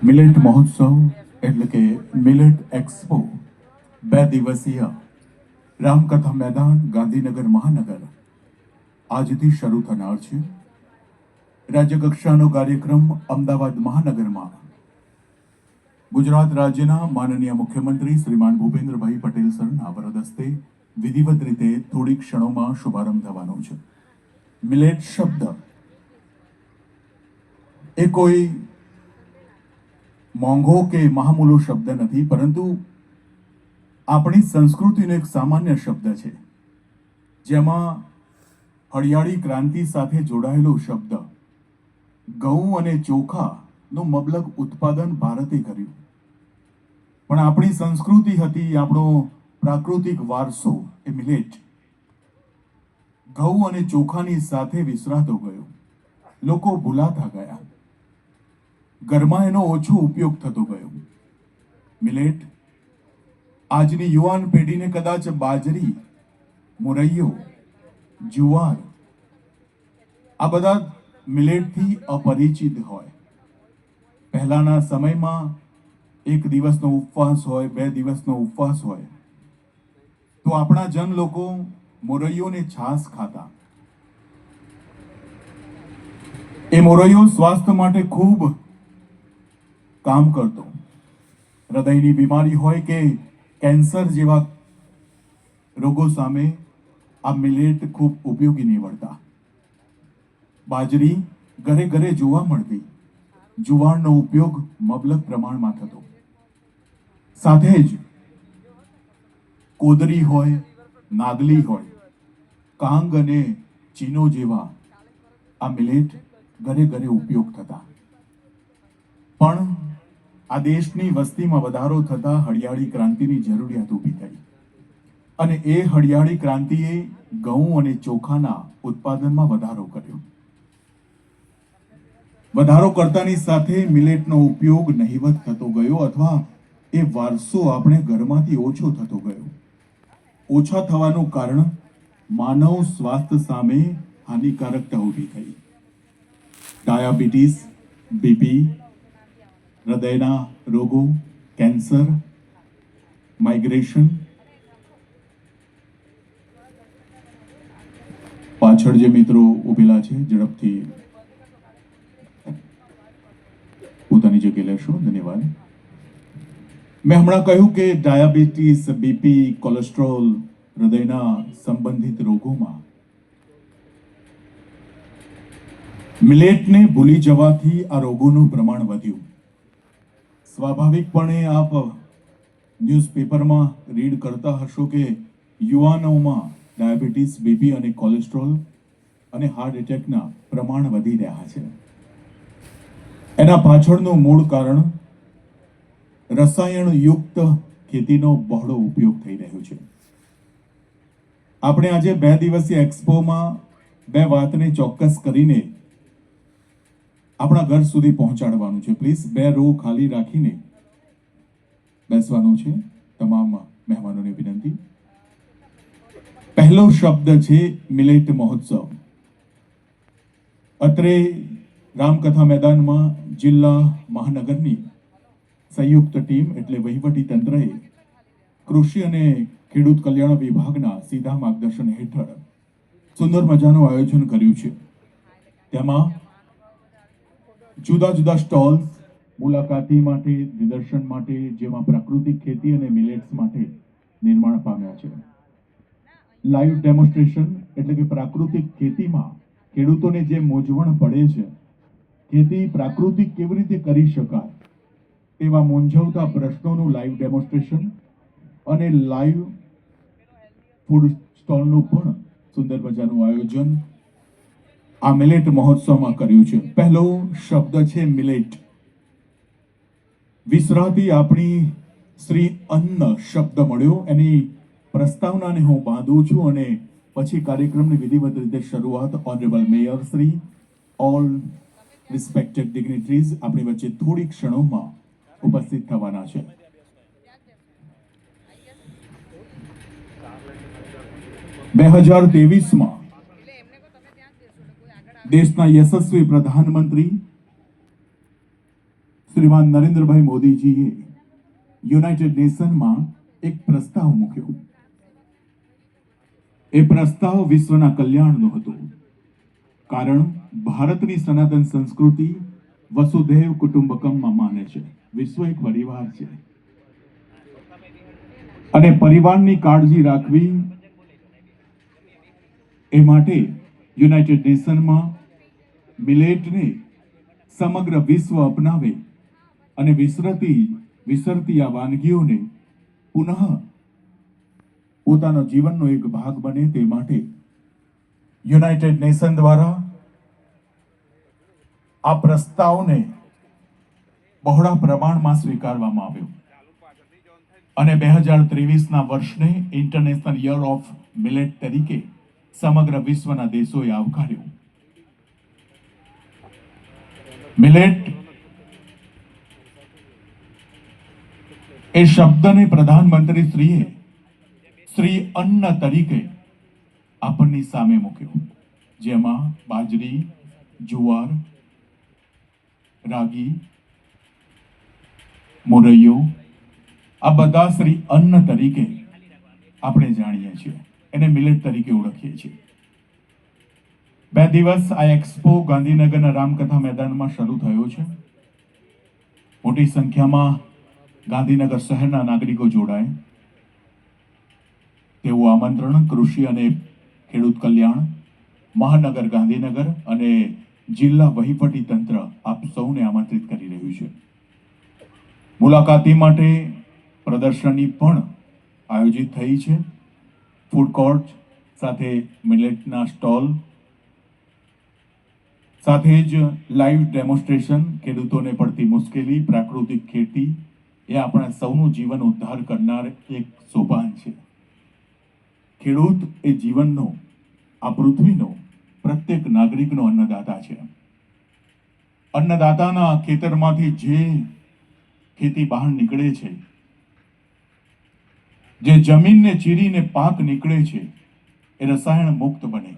Millet મહોત્સવ એટલે કે મિલેટ એક્સપો 2 દિવસીય રામકથા મેદાન ગાંધીનગર મહાનગર આજથી શરૂ થનાર છે. રાજ્ય કક્ષાનો કાર્યક્રમ અમદાવાદ મહાનગરમાં ગુજરાત રાજ્યના માનનીય મુખ્યમંત્રી શ્રીમાન ભૂપેન્દ્રભાઈ પટેલ સરના વરદ હસ્તે વિધિવત રીતે થોડી ક્ષણોમાં શુભારંભ થવાનો છે. મિલેટ શબ્દ એ કોઈ મોંઘો કે મહામૂલો શબ્દ નથી, પરંતુ આપણી સંસ્કૃતિનો એક સામાન્ય શબ્દ છે, જેમાં હળિયાળી ક્રાંતિ સાથે જોડાયેલો શબ્દ ઘઉં અને ચોખાનું મબલક ઉત્પાદન ભારતે કર્યું. પણ આપણી સંસ્કૃતિ હતી, આપણો પ્રાકૃતિક વારસો એ મિલેટ ઘઉં અને ચોખાની સાથે વિસરાતો ગયો. લોકો ભૂલાતા ગયા, ઘરમાં એનો ઓછો ઉપયોગ થતો ગયો. મિલેટ આજની યુવાન પેઢીને કદાચ બાજરી, મોરૈયો, જુવાર આ બધા મિલેટથી અપરિચિત હોય. પહેલાના સમયમાં એક દિવસનો ઉપવાસ હોય, 2 દિવસનો ઉપવાસ હોય, તો આપણા જન લોકો મોરૈયોને છાશ ખાતા. એ મોરૈયો સ્વાસ્થ્ય માટે ખૂબ કામ કરતો. હૃદયની બીમારી હોય કે કેન્સર જેવા રોગો સામે આ મિલેટ ખૂબ ઉપયોગી નીવડતા. બાજરી ઘરે ઘરે જોવા મળતી, જુવારનો ઉપયોગ મબલક પ્રમાણમાં થતો. સાથે જ કોદરી હોય, નાગલી હોય, કાંગ અને ચીનો જેવા આ મિલેટ ઘરે ઘરે ઉપયોગ થતા. પણ આ દેશની વસ્તીમાં વધારો થતા હળિયાળી ક્રાંતિની જરૂરિયાત ઊભી થઈ, અને એ હળિયાળી ક્રાંતિએ ઘઉં અને ચોખાના ઉત્પાદનમાં વધારો કર્યો. વધારો કરતાની સાથે મિલેટનો ઉપયોગ નહિવત થતો ગયો, અથવા એ વારસો આપણે ઘરમાંથી ઓછો થતો ગયો. ઓછા થવાનું કારણ માનવ સ્વાસ્થ્ય સામે હાનિકારકતા ઊભી થઈ. ડાયાબિટીસ, બીપી, હૃદયના રોગો, કેન્સર, માઇગ્રેશન. પાછળ જે મિત્રો ઉભેલા છે, ઝડપથી પોતાની જગ્યાએ લેશો. ધન્યવાદ. મેં હમણાં કહ્યું કે ડાયાબિટીસ, બીપી, કોલેસ્ટ્રોલ, હૃદયના સંબંધિત રોગોમાં મિલેટને ભૂલી જવાથી આ રોગોનું પ્રમાણ વધ્યું. સ્વાભાવિકપણે આપ ન્યૂઝપેપરમાં રીડ કરતા હશો કે યુવાનોમાં ડાયાબિટીસ, બીપી અને કોલેસ્ટ્રોલ અને હાર્ટ એટેકના પ્રમાણ વધી રહ્યા છે. એના પાછળનું મૂળ કારણ રસાયણયુક્ત ખેતીનો બહોળો ઉપયોગ થઈ રહ્યો છે. આપણે આજે 2 દિવસીય એક્સપોમાં 2 વાતને ચોક્કસ કરીને આપણા ઘર સુધી પહોંચાડવાનું છે. પ્લીઝ 2 રો ખાલી રાખીને બેસવાનું છે. તમામ મહેમાનોને વિનંતી. પહેલો શબ્દ છે મિલેટ મહોત્સવ. અત્રે રામકથા મેદાનમાં જિલ્લા મહાનગરની સંયુક્ત ટીમ એટલે વહીવટી તંત્રએ કૃષિ અને ખેડૂત કલ્યાણ વિભાગના સીધા માર્ગદર્શન હેઠળ સુંદર મજાનું આયોજન કર્યું છે. તેમાં જુદા જુદા સ્ટોલ્સ મુલાકાતી માટે, નિદર્શન માટે, જેમાં પ્રાકૃતિક ખેતી અને મિલેટ્સ માટે નિર્માણ પામ્યા છે. લાઈવ ડેમોન્સ્ટ્રેશન એટલે કે પ્રાકૃતિક ખેતીમાં ખેડૂતોને જે મૂંઝવણ પડે છે, ખેતી પ્રાકૃતિક કેવી રીતે કરી શકાય તેવા મૂંઝવતા પ્રશ્નોનું લાઈવ ડેમોન્સ્ટ્રેશન અને લાઈવ ફૂડ સ્ટોલનું પણ સુંદર મજાનું આયોજન આ મિલેટ મહોત્સવમાં કર્યું છે. પહેલો શબ્દ છે મિલેટ. વિસરાતી આપણી શ્રી અન્ન શબ્દ મળ્યો, એની પ્રસ્તાવનાને હું બાંધું છું અને પછી કાર્યક્રમની વિધિવત રીતે શરૂઆત honourable mayor Shri, all respected dignitaries આપણી વચ્ચે થોડી ક્ષણોમાં ઉપસ્થિત થવાના છે. બે 2023માં દેશના યશસ્વી પ્રધાનમંત્રી શ્રીમાન નરેન્દ્રભાઈ મોદીજીએ યુનાઇટેડ નેશનમાં એક પ્રસ્તાવ મૂક્યો. એ પ્રસ્તાવ વિશ્વના કલ્યાણનો હતો. કારણ ભારતની સનાતન સંસ્કૃતિ વસુધૈવ કુટુંબકમમાં માને છે. વિશ્વ એક પરિવાર છે અને પરિવારની કાળજી રાખવી એ માટે યુનાઇટેડ નેશનમાં મિલેટને સમગ્ર વિશ્વ અપનાવે અને વિસરતી આ વાનગીઓને પુનઃ પોતાનો જીવનનો એક ભાગ બને તે માટે યુનાઇટેડ નેશન દ્વારા આ પ્રસ્તાવને બહોળા પ્રમાણમાં સ્વીકારવામાં આવ્યો અને 2023ના વર્ષને ઇન્ટરનેશનલ યર ઓફ મિલેટ તરીકે સમગ્ર વિશ્વના દેશોએ આવકાર્યું. મિલેટ એ શબ્દને પ્રધાનમંત્રી શ્રી અન્ન તરીકે આપણની સામે મૂક્યો, જેમાં બાજરી, જુવાર, રાગી, મોરૈયો આ બધા શ્રી અન્ન તરીકે આપણે જાણીએ છીએ, એને મિલેટ તરીકે ઓળખીએ છીએ. 2 દિવસ આ એક્સપો ગાંધીનગરના રામકથા મેદાનમાં શરૂ થયો છે. મોટી સંખ્યામાં ગાંધીનગર શહેરના નાગરિકો જોડાય તેવું આમંત્રણ કૃષિ અને ખેડૂત કલ્યાણ, મહાનગર ગાંધીનગર અને જિલ્લા વહીવટી તંત્ર આપ સૌને આમંત્રિત કરી રહ્યું છે. મુલાકાતી માટે પ્રદર્શની પણ આયોજિત થઈ છે. ફૂડ કોર્ટ સાથે મિલેટના સ્ટોલ સાથે જ લાઈવ ડેમોન્સ્ટ્રેશન, ખેડૂતોને પડતી મુશ્કેલી, પ્રાકૃતિક ખેતી એ આપણા સૌનું જીવન ઉદ્ધાર કરનાર એક સોપાન છે. ખેડૂત એ જીવનનો, આ પૃથ્વીનો પ્રત્યેક નાગરિકનો અન્નદાતા છે. અન્નદાતાના ખેતરમાંથી જે ખેતી બહાર નીકળે છે, જે જમીનને ચીરીને પાક નીકળે છે, એ રસાયણ મુક્ત બને.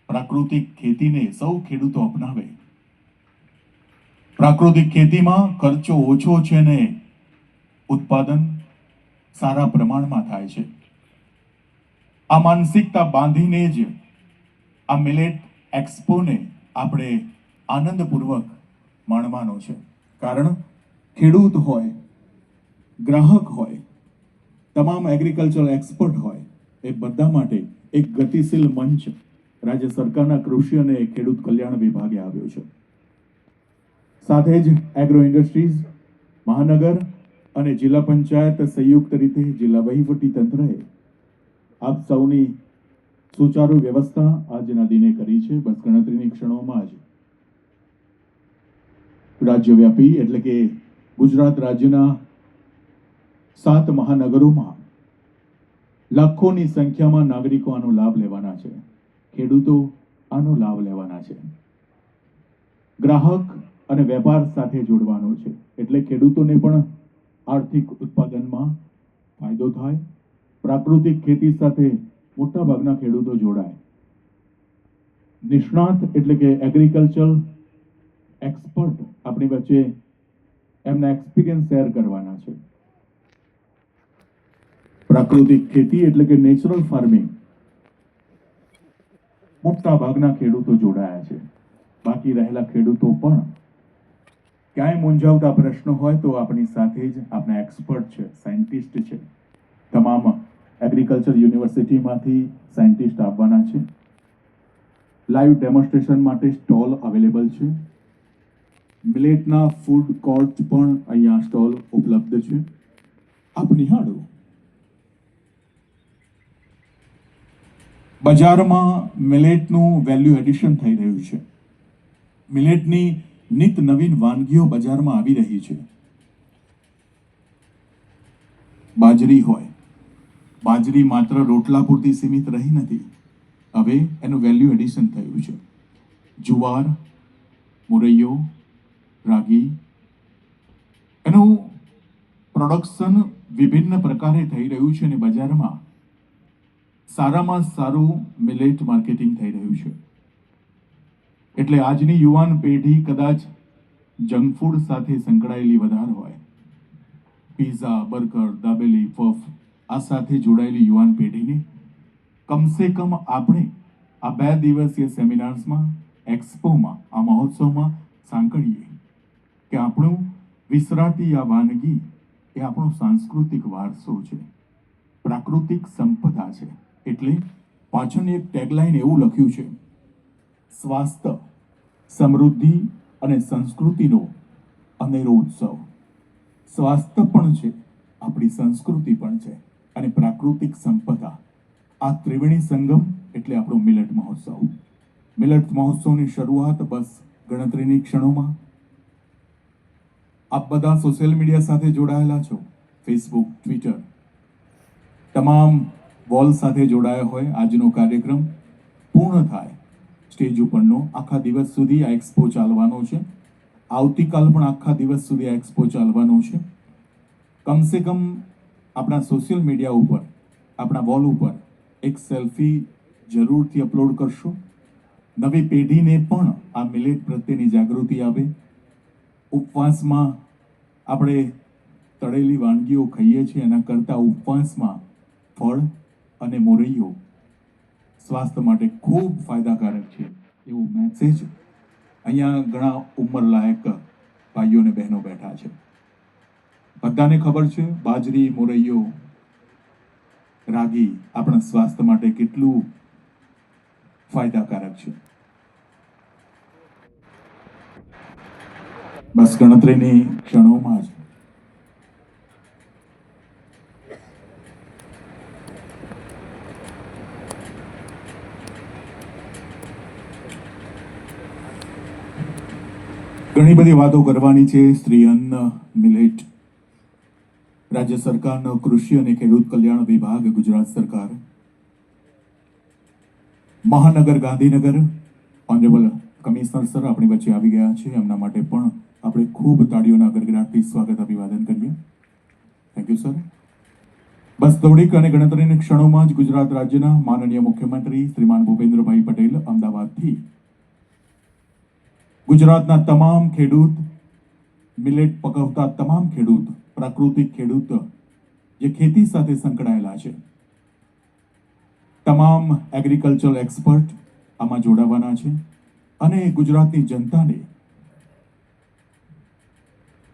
પ્રાકૃતિક ખેતીને સૌ ખેડૂતો અપનાવે. પ્રાકૃતિક ખેતીમાં ખર્ચો ઓછો છે ને ઉત્પાદન સારા પ્રમાણમાં થાય છે. આ માનસિકતા બાંધીને જ આ મિલેટ એક્સપોને આપણે આનંદપૂર્વક માણવાનો છે. કારણ ખેડૂત હોય, ગ્રાહક હોય, તમામ એગ્રીકલ્ચર એક્સપર્ટ હોય, એ બધા માટે એક ગતિશીલ મંચ રાજ્ય સરકારના કૃષિ અને ખેડૂત કલ્યાણ વિભાગે આવ્યો છે. સાથે જ એગ્રો ઇન્ડસ્ટ્રીઝ, મહાનગર અને જિલ્લા પંચાયત સંયુક્ત રીતે જિલ્લા વહીવટી તંત્રએ આપ સૌની સુચારુ વ્યવસ્થા આજના દિને કરી છે. બસ ગણતરીની ક્ષણોમાં જ રાજ્યવ્યાપી એટલે કે ગુજરાત રાજ્યના 7 મહાનગરોમાં લાખોની સંખ્યામાં નાગરિકો આનો લાભ લેવાના છે. ખેડૂતો આનો લાભ લેવાના છે. ગ્રાહક અને વેપાર સાથે જોડવાનો છે, એટલે ખેડૂતોને પણ આર્થિક ઉત્પાદનમાં ફાયદો થાય. પ્રાકૃતિક ખેતી સાથે મોટા ભાગના ખેડૂતો જોડાય. નિષ્ણાત એટલે કે એગ્રીકલ્ચર એક્સપર્ટ આપણી વચ્ચે એમના એક્સપિરિયન્સ શેર કરવાના છે. પ્રાકૃતિક ખેતી એટલે કે નેચરલ ફાર્મિંગ મોટા ભાગના ખેડૂતો જોડાયા છે. બાકી રહેલા ખેડૂતો પણ ક્યાંય મૂંઝવતા પ્રશ્નો હોય તો આપણી સાથે જ આપણા એક્સપર્ટ છે, સાયન્ટિસ્ટ છે. તમામ એગ્રીકલ્ચર યુનિવર્સિટીમાંથી સાયન્ટિસ્ટ આવવાના છે. લાઈવ ડેમોન્સ્ટ્રેશન માટે સ્ટોલ અવેલેબલ છે. મિલેટના ફૂડ કોર્ટ પણ અહીંયા સ્ટોલ ઉપલબ્ધ છે. આપ નિહાળો. બજારમાં મિલેટનું વેલ્યુ એડિશન થઈ રહ્યું છે. મિલેટની નિત નવીન વાનગીઓ બજારમાં આવી રહી છે. બાજરી હોય, બાજરી માત્ર રોટલા પૂરતી સીમિત રહી નથી. હવે એનું વેલ્યુ એડિશન થયું છે. જુવાર, મોરૈયો, રાગી, એનું પ્રોડક્શન વિભિન્ન પ્રકારે થઈ રહ્યું છે અને બજારમાં સારામાં સારું મિલેટ માર્કેટિંગ થઈ રહ્યું છે. એટલે આજની યુવાન પેઢી કદાચ જંક ફૂડ સાથે સંકળાયેલી વધારે હોય, પીઝા, બર્ગર, દાબેલી, પફ આ સાથે જોડાયેલી યુવાન પેઢીને કમસે કમ આપણે આ 2 દિવસીય સેમિનાર્સમાં, એક્સપોમાં, આ મહોત્સવમાં સાંકળીએ કે આપણું વિસરાતી આ વાનગી એ આપણો સાંસ્કૃતિક વારસો છે, પ્રાકૃતિક સંપદા છે. એટલે પાછળની એક ટેગલાઈન એવું લખ્યું છે, સ્વાસ્થ્ય, સમૃદ્ધિ અને સંસ્કૃતિનો અનેરો ઉત્સવ. સ્વાસ્થ્ય પણ છે, આપણી સંસ્કૃતિ પણ છે અને પ્રાકૃતિક સંપદા. આ ત્રિવેણી સંગમ એટલે આપણો મિલેટ મહોત્સવ. મિલેટ મહોત્સવની શરૂઆત બસ ગણતરીની ક્ષણોમાં. આપ બધા સોશિયલ મીડિયા સાથે જોડાયેલા છો, ફેસબુક, ટ્વિટર, તમામ વોલ સાથે જોડાયા હોય. આજનો કાર્યક્રમ પૂર્ણ થાય સ્ટેજ ઉપરનો આખા દિવસ સુધી આ એક્સપો ચાલવાનો છે. આવતીકાલ પણ આખા દિવસ સુધી આ એક્સપો ચાલવાનો છે. કમસે કમ આપણા સોશિયલ મીડિયા ઉપર, આપણા વોલ ઉપર એક સેલ્ફી જરૂરથી અપલોડ કરશો. નવી પેઢીને પણ આ મિલેટ પ્રત્યેની જાગૃતિ આવે. ઉપવાસમાં આપણે તળેલી વાનગીઓ ખાઈએ છીએ, એના કરતાં ઉપવાસમાં ફળ અને મોરૈયો સ્વાસ્થ્ય માટે ખૂબ ફાયદાકારક છે એવો મેસેજ અહીંયા ઘણા ઉંમરલાયક ભાઈઓ અને બહેનો બેઠા છે. બધાને ખબર છે બાજરી, મોરૈયો, રાગી આપણા સ્વાસ્થ્ય માટે કેટલું ફાયદાકારક છે. બસ ગણતરીની ક્ષણોમાં જ ઘણી બધી વાતો કરવાની છે. સ્ત્રી અન્ન, મિલેટ, રાજ્ય સરકારનો કૃષિ અને ખેડૂત કલ્યાણ વિભાગ, ગુજરાત સરકાર, મહાનગર ગાંધીનગર, ઓનરેબલ કમિશનર સર આપણી વચ્ચે આવી ગયા છે. એમના માટે પણ આપણે ખૂબ તાળીઓના ગડગડાટથી સ્વાગત અભિવાદન કરીએ. Thank you sir. બસ થોડીક અને ગણતરીની ક્ષણોમાં જ ગુજરાત રાજ્યના માનનીય મુખ્યમંત્રી શ્રીમાન ભૂપેન્દ્રભાઈ પટેલ અમદાવાદથી ગુજરાતના તમામ ખેડૂત, મિલેટ પકવતા તમામ ખેડૂત, પ્રાકૃતિક ખેડૂત જે ખેતી સાથે સંકળાયેલા છે, તમામ એગ્રીકલ્ચરલ એક્સપર્ટ આમાં જોડાવાના છે અને ગુજરાતની જનતાને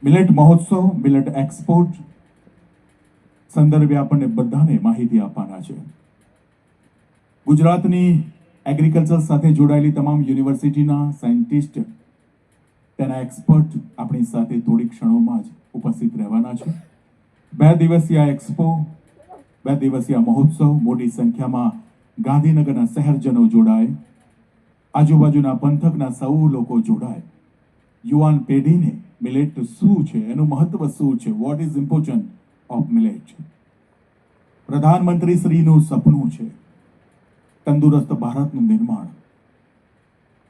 મિલેટ મહોત્સવ, મિલેટ એક્સપોર્ટ સંદર્ભે આપણને બધાને માહિતી આપવાના છે. ગુજરાતની એગ્રીકલ્ચર સાથે જોડાયેલી તમામ યુનિવર્સિટીના સાયન્ટિસ્ટ, તેના એક્સપર્ટ આપણી સાથે થોડી ક્ષણોમાં જ ઉપસ્થિત રહેવાના છે. 2 દિવસીય એક્સપો, 2 દિવસીય મહોત્સવ, મોટી સંખ્યામાં ગાંધીનગરના શહેરજનો જોડાય, આજુબાજુના પંથકના સૌ લોકો જોડાય. યુવાન પેઢીને મિલેટ શું છે, એનું મહત્વ શું છે, what is important of millet. પ્રધાનમંત્રી શ્રીનું સપનું છે તંદુરસ્ત ભારતનું નિર્માણ,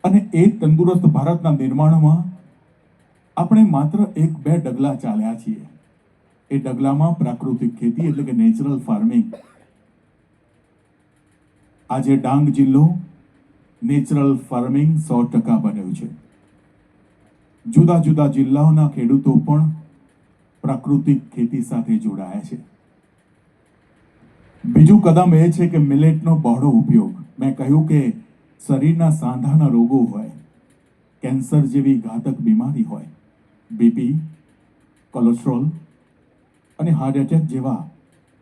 અને એ તંદુરસ્ત ભારતના નિર્માણમાં આપણે માત્ર 1-2 ડગલા ચાલ્યા છીએ. એ ડગલામાં પ્રાકૃતિક ખેતી એટલે કે નેચરલ ફાર્મિંગ. આજે ડાંગ જિલ્લો નેચરલ ફાર્મિંગ 100% બન્યો છે. જુદા જુદા જિલ્લાઓના ખેડૂતો પણ પ્રાકૃતિક ખેતી સાથે જોડાયા છે. બીજું કદમ એ છે કે મિલેટનો બહોળો ઉપયોગ. મેં કહ્યું કે શરીરના સાંધાના રોગો હોય, કેન્સર જેવી ઘાતક બીમારી હોય, બીપી, કોલેસ્ટ્રોલ અને હાર્ટ એટેક જેવા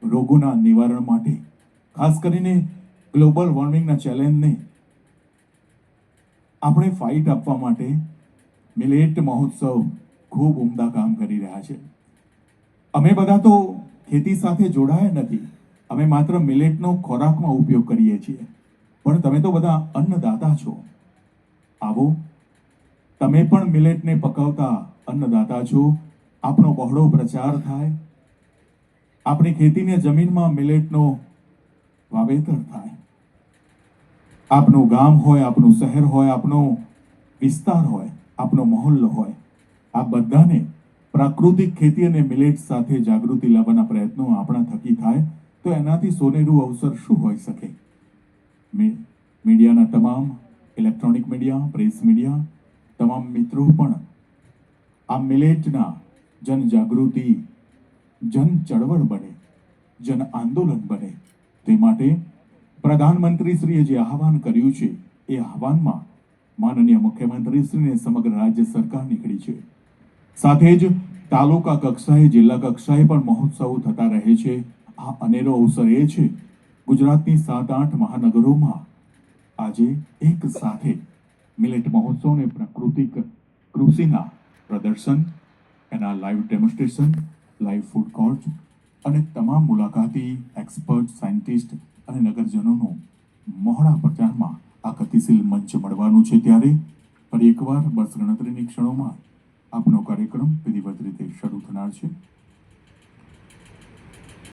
રોગોના નિવારણ માટે, ખાસ કરીને ગ્લોબલ વોર્મિંગના ચેલેન્જને આપણે ફાઇટ આપવા માટે મિલેટ મહોત્સવ ખૂબ ઉમદા કામ કરી રહ્યા છે. અમે બધા તો ખેતી સાથે જોડાયા નથી, અમે માત્ર મિલેટનો ખોરાકમાં ઉપયોગ કરીએ છીએ, પણ તમે તો બધા અન્નદાતા છો. આવો, તમે પણ મિલેટને પકવતા અન્નદાતા છો. આપણો બહોળો પ્રચાર થાય, આપણી ખેતીની જમીનમાં મિલેટનો વાવેતર થાય. આપનું ગામ હોય, આપનું શહેર હોય, આપનો વિસ્તાર હોય, આપનો મહોલ્લો હોય, આ બધાને પ્રાકૃતિક ખેતી અને મિલેટ સાથે જાગૃતિ લાવવાના પ્રયત્નો આપણા થકી થાય તો એનાથી સોનેરું અવસર શું હોઈ શકે. મીડિયાના તમામ ઇલેક્ટ્રોનિક મીડિયા, પ્રેસ મીડિયા, તમામ મિત્રો પણ આ મિલેટના જનજાગૃતિ જન ચળવળ બને, જન આંદોલન બને, તે માટે પ્રધાનમંત્રીશ્રીએ જે આહવાન કર્યું છે એ આહવાનમાં માનનીય મુખ્યમંત્રીશ્રીને સમગ્ર રાજ્ય સરકાર નીકળી છે. સાથે જ તાલુકા કક્ષાએ, જિલ્લા કક્ષાએ પણ મહોત્સવો થતા રહે છે. આ અનેરો અવસર એ છે, ગુજરાતની 7-8 મહાનગરોમાં આજે એક સાથે મિલેટ મહોત્સવને પ્રાકૃતિક કૃષિના પ્રદર્શન, એના live demonstration, live food court અને તમામ મુલાકાતી એક્સપર્ટ, સાયન્ટિસ્ટ અને નગરજનોનો મહોળા પ્રચારમાં આ ગતિશીલ મંચ મળવાનું છે. ત્યારે ફરી એકવાર બસ ગણતરીની ક્ષણોમાં આપનો કાર્યક્રમ વિધિવત રીતે શરૂ થનાર છે.